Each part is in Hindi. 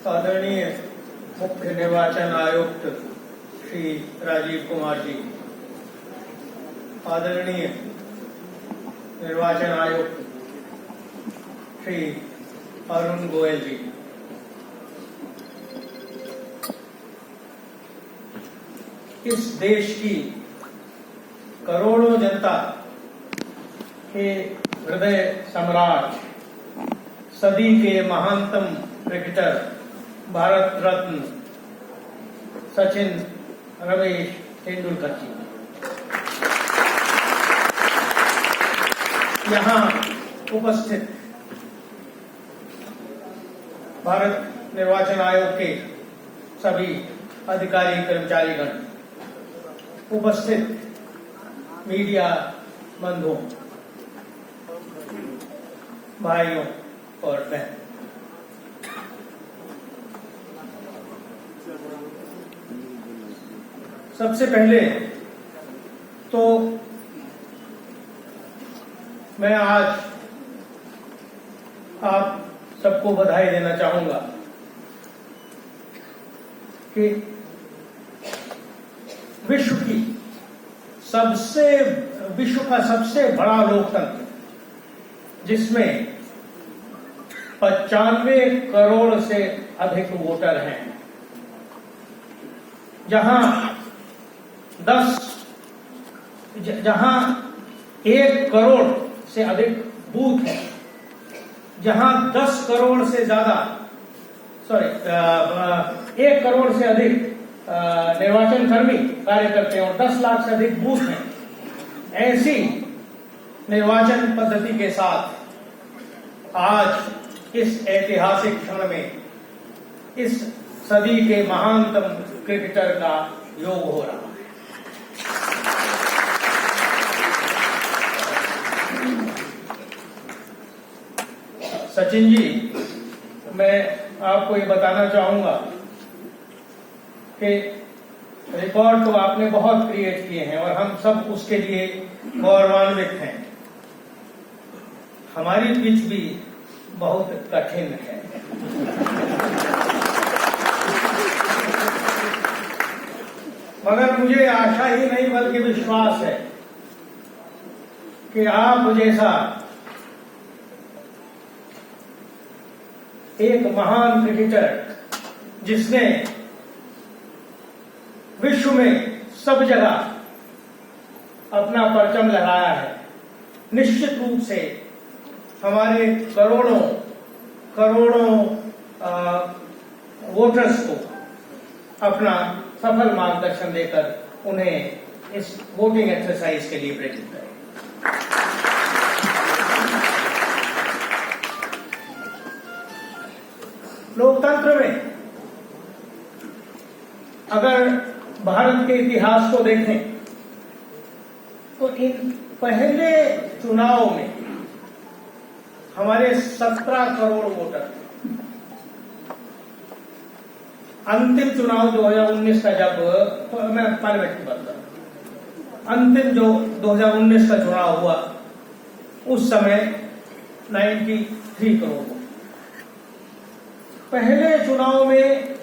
आदरणीय मुख्य निर्वाचन आयुक्त श्री राजीव कुमार जी, आदरणीय निर्वाचन आयुक्त श्री अरुण गोयल जी, इस देश की करोड़ों जनता के हृदय सम्राट, सदी के महानतम क्रिकेटर, भारत रत्न सचिन रमेश तेंदुलकर जी यहाँ उपस्थित भारत निर्वाचन आयोग के सभी अधिकारी कर्मचारीगण, उपस्थित मीडिया बंधुओं, भाइयों और बहन, सबसे पहले तो मैं आज आप सबको बधाई देना चाहूंगा कि विश्व का सबसे बड़ा लोकतंत्र, जिसमें 95 करोड़ से अधिक वोटर हैं, जहां 1 करोड़ से अधिक बूथ है, जहां 10 करोड़ से ज्यादा 1 करोड़ से अधिक निर्वाचन कर्मी कार्य करते हैं और 10 लाख से अधिक बूथ हैं, ऐसी निर्वाचन पद्धति के साथ आज इस ऐतिहासिक क्षण में इस सदी के महानतम क्रिकेटर का योग हो रहा है। सचिन जी, मैं आपको ये बताना चाहूंगा कि रिकॉर्ड तो आपने बहुत क्रिएट किए हैं और हम सब उसके लिए गौरवान्वित हैं। हमारी पिच भी बहुत कठिन है, मगर मुझे आशा ही नहीं बल्कि विश्वास है कि आप जैसा एक महान क्रिकेटर, जिसने विश्व में सब जगह अपना परचम लहराया है, निश्चित रूप से हमारे करोड़ों वोटर्स को अपना सफल मार्गदर्शन देकर उन्हें इस वोटिंग एक्सरसाइज के लिए प्रेरित करें। लोकतंत्र में अगर भारत के इतिहास को देखें तो इन पहले चुनाव में हमारे 17 करोड़ वोटर थे। अंतिम चुनाव 2019 का, जब मैं पार्लियामेंट की बात कर रहा हूं, अंतिम जो 2019 का चुनाव हुआ उस समय 93 करोड़ वोट। पहले चुनाव में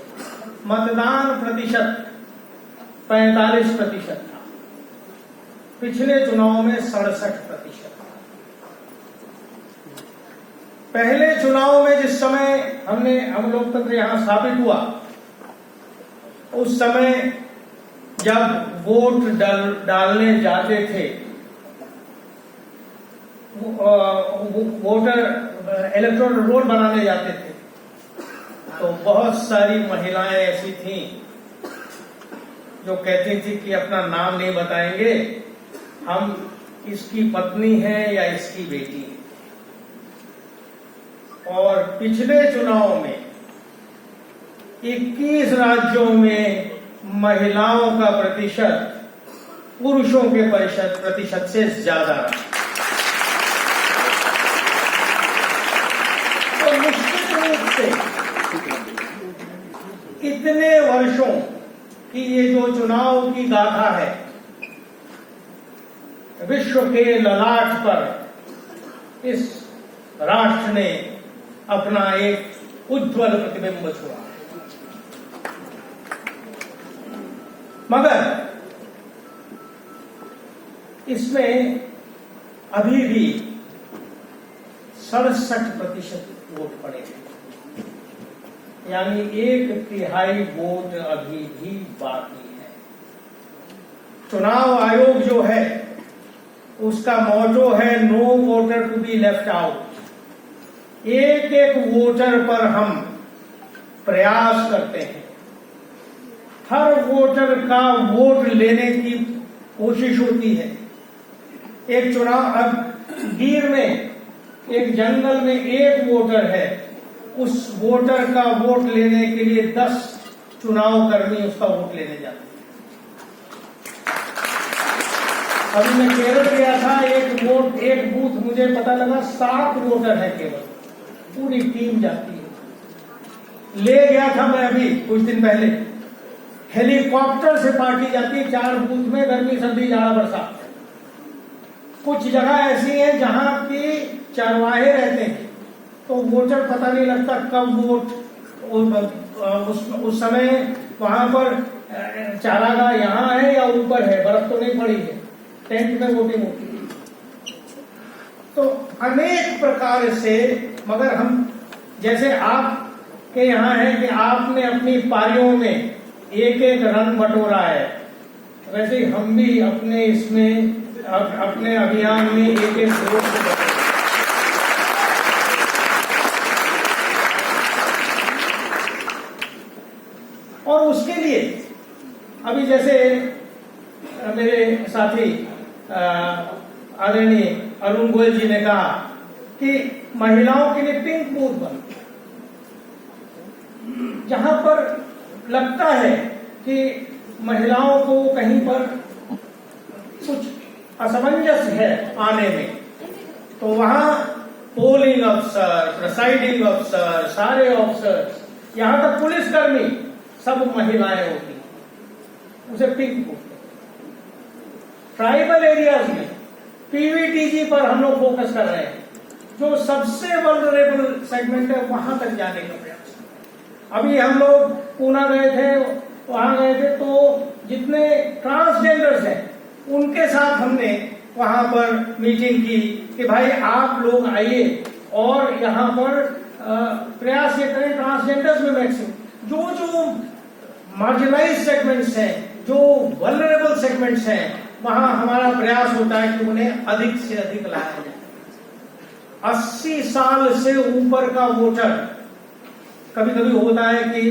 मतदान प्रतिशत 45% था, पिछले चुनाव में 67%। पहले चुनाव में जिस समय हम लोकतंत्र यहां स्थापित हुआ, उस समय जब वोट डालने जाते थे, वोटर इलेक्टोरल रोल बनाने जाते थे, तो बहुत सारी महिलाएं ऐसी थीं जो कहती थी कि अपना नाम नहीं बताएंगे, हम इसकी पत्नी हैं या इसकी बेटी हैं। और पिछले चुनाव में 21 राज्यों में महिलाओं का प्रतिशत पुरुषों के प्रतिशत से ज्यादा रहा। तो निश्चित रूप से इतने वर्षों की ये जो चुनाव की गाथा है, विश्व के ललाट पर इस राष्ट्र ने अपना एक उज्ज्वल प्रतिबिंब छोड़ा। मगर इसमें अभी भी 67% वोट पड़े हैं, यानी 1/3 वोट अभी भी बाकी है। चुनाव आयोग जो है उसका मोटो है no voter to be left out. एक एक वोटर पर हम प्रयास करते हैं, हर वोटर का वोट लेने की कोशिश होती है। एक चुनाव, अब गीर में एक जंगल में एक वोटर है, उस वोटर का वोट लेने के लिए 10 चुनाव कर्मी उसका वोट लेने जाते हैं। अभी मैं केरल गया था, एक बूथ मुझे पता लगा 7 वोटर है केवल, पूरी टीम जाती है। ले गया था मैं अभी कुछ दिन पहले, हेलीकॉप्टर से पार्टी जाती है 4 बूथ में, गर्मी सर्दी जाड़ा बरसात। कुछ जगह ऐसी है जहां की चरवाहे रहते हैं, तो वोटर पता नहीं लगता कब वोट, उस समय वहां पर चारागाह यहाँ है या ऊपर है, बर्फ तो नहीं पड़ी है, टेंट में वोटिंग होती है। तो अनेक प्रकार से, मगर हम जैसे आप के यहाँ है कि आपने अपनी पारियों में एक एक रन बटोरा है, वैसे ही हम भी अपने इसमें अपने अभियान में एक एक वोट को, और उसके लिए अभी जैसे मेरे साथी आदरणीय अरुण गोयल जी ने कहा कि महिलाओं के लिए पिंक बूथ बन, जहां पर लगता है कि महिलाओं को कहीं पर कुछ असमंजस है आने में, तो वहां पोलिंग अफसर, प्रिसाइडिंग अफसर, सारे ऑफिसर्स, यहां तक पुलिसकर्मी सब महिलाएं होती, उसे पिंक बूथ। ट्राइबल एरियाज में पीवीटीजी पर हम लोग फोकस कर रहे हैं, जो सबसे वल्नरेबल सेगमेंट है वहां तक जाने का प्रयास। अभी हम लोग पूना गए थे, वहां गए थे तो जितने ट्रांसजेंडर्स हैं उनके साथ हमने वहां पर मीटिंग की कि भाई आप लोग आइए और यहाँ पर प्रयास ये करें ट्रांसजेंडर्स में मैक्सिमम जो मार्जिनलाइज सेगमेंट्स हैं, जो वल्नरेबल सेगमेंट्स हैं, वहां हमारा प्रयास होता है कि उन्हें अधिक से अधिक लाया जाए। 80 साल से ऊपर का वोटर, कभी कभी होता है कि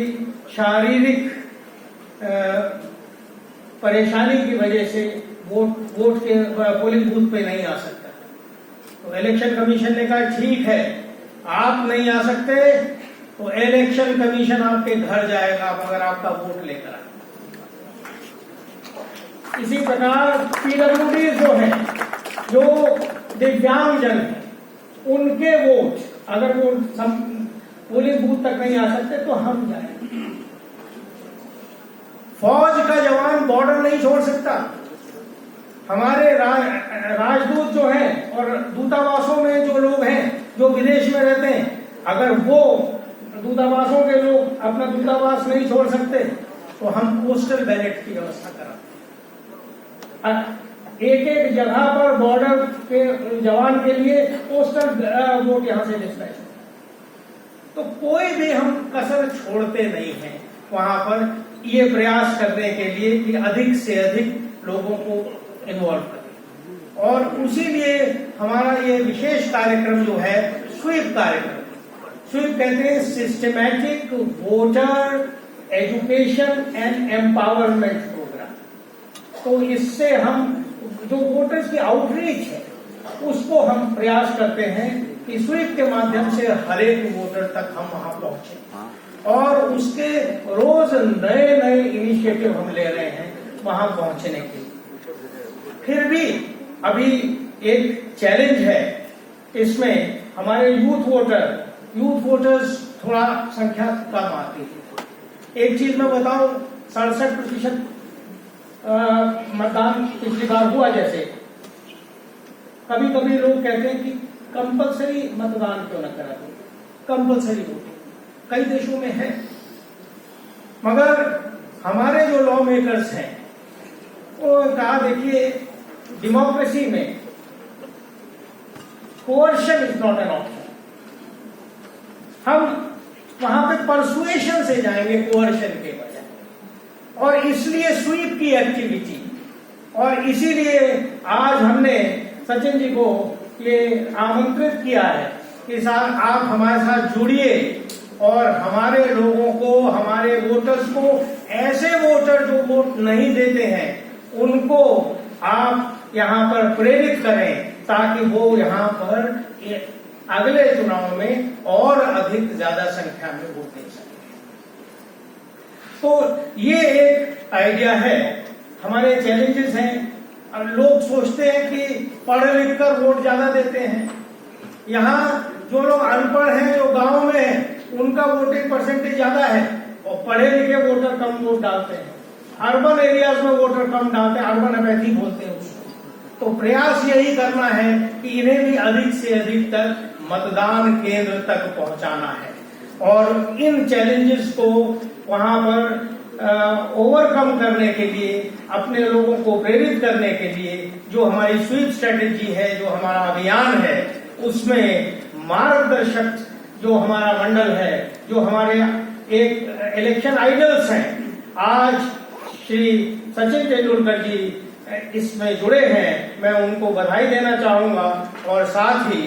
शारीरिक परेशानी की वजह से वोट के पोलिंग बूथ पे नहीं आ सकता, तो इलेक्शन कमीशन ने कहा ठीक है आप नहीं आ सकते, तो इलेक्शन कमीशन आपके घर जाएगा मगर आपका वोट लेकर आए। इसी प्रकार पीडब्ल्यूडी जो है, जो दिव्यांगजन है, उनके वोट अगर वो पोलिंग बूथ तक नहीं आ सकते तो हम जाएंगे। फौज का जवान बॉर्डर नहीं छोड़ सकता, हमारे राजदूत जो हैं और दूतावासों में जो लोग हैं जो विदेश में रहते हैं, अगर वो दूतावासों के लोग अपना दूतावास नहीं छोड़ सकते तो हम पोस्टल बैलेट की व्यवस्था कराते। एक एक जगह पर बॉर्डर के जवान के लिए पोस्टल वोट यहां से डिस्पैच, तो कोई भी हम कसर छोड़ते नहीं हैं वहां पर ये प्रयास करने के लिए कि अधिक से अधिक लोगों को इन्वॉल्व करें। और उसी लिए हमारा ये विशेष कार्यक्रम जो है स्वीप कार्यक्रम, स्वीप कहते हैं systematic voter education and empowerment programme. तो इससे हम जो वोटर्स की आउटरीच है उसको हम प्रयास करते हैं कि स्वीप के माध्यम से हर एक वोटर तक हम वहां पहुंचे, और उसके रोज नए नए इनिशिएटिव हम ले रहे हैं वहां पहुंचने के लिए। फिर भी अभी एक चैलेंज है, इसमें हमारे यूथ वोटर्स थोड़ा संख्या कम आती है। एक चीज मैं बताऊं, 67% मतदान पिछली बार हुआ। जैसे कभी कभी लोग कहते हैं कि कंपलसरी मतदान क्यों न करा दो, कंपलसरी वोटिंग कई देशों में है, मगर हमारे जो लॉ मेकर्स हैं वो कहा, देखिए डेमोक्रेसी में coercion is not an option. हम वहां पे परसुएशन से जाएंगे कोर्शन के बजाय, और इसलिए स्वीप की एक्टिविटी, और इसीलिए आज हमने सचिन जी को ये आमंत्रित किया है कि साहब आप हमारे साथ जुड़िए और हमारे लोगों को, हमारे वोटर्स को, ऐसे वोटर जो वोट नहीं देते हैं उनको आप यहाँ पर प्रेरित करें ताकि वो यहाँ पर अगले चुनाव में और अधिक ज्यादा संख्या में वोट दे सकें। तो ये एक आइडिया है। हमारे चैलेंजेस हैं। लोग सोचते हैं कि पढ़ लिख कर वोट ज्यादा देते हैं। यहाँ जो लोग अनपढ़ हैं, जो गांव में हैं, उनका वोटिंग परसेंटेज ज्यादा है और पढ़े लिखे वोटर कम वोट डालते हैं। अर्बन एरियाज में वोटर कम डालते हैं, अर्बन अपैथी बोलते हैं उसको। तो प्रयास यही करना है कि इन्हें भी अधिक से अधिक तक मतदान केंद्र तक पहुंचाना है और इन चैलेंजेस को वहां पर ओवरकम करने के लिए, अपने लोगों को प्रेरित करने के लिए जो हमारी स्वीप स्ट्रेटेजी है, जो हमारा अभियान है, उसमें मार्गदर्शक जो हमारा मंडल है, जो हमारे एक इलेक्शन आइडल्स हैं, आज श्री सचिन तेंदुलकर जी इसमें जुड़े हैं। मैं उनको बधाई देना चाहूंगा और साथ ही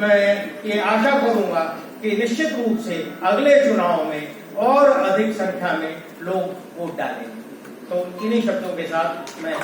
मैं ये आशा करूंगा कि निश्चित रूप से अगले चुनाव में और अधिक संख्या में लोग वोट डालेंगे। तो इन्हीं शब्दों के साथ मैं